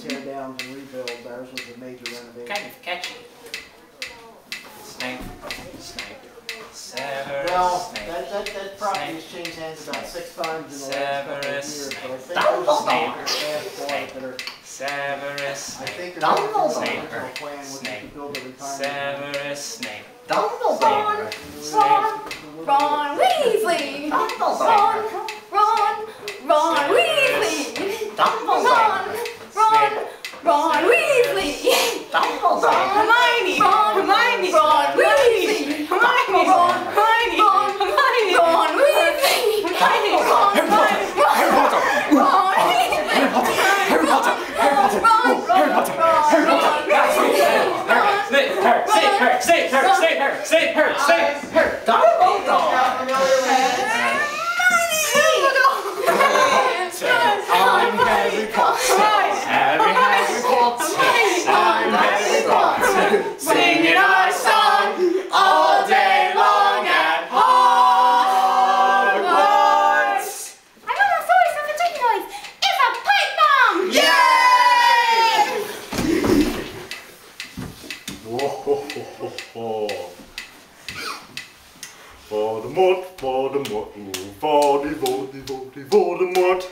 tear down and rebuild. Theirs was a major renovation. Kind of catchy. Snape. Snape. Severus. Well, Snape. that property has changed hands about 6 times in the last couple of years. So I think Snape. Severus. I think Snape. there's a original plan was to build a retirement. Severus Snape. Ron Weasley! Ron Weasley! Ron Weasley! Hermione! Hermione! Ron Weasley! Hermione! Hermione! Ron Weasley! Hermione! Harry Potter! Save her! Dumbledore! I'm Harry Potter. Harry Potter. I'm Harry Potter. Singing our song all day long at Hogwarts. I know the source of the chicken noise. It's a pipe bomb! Yay! Whoa, ho, ho, ho, ho. Voldemort, Voldemort, Voldemort, Voldemort.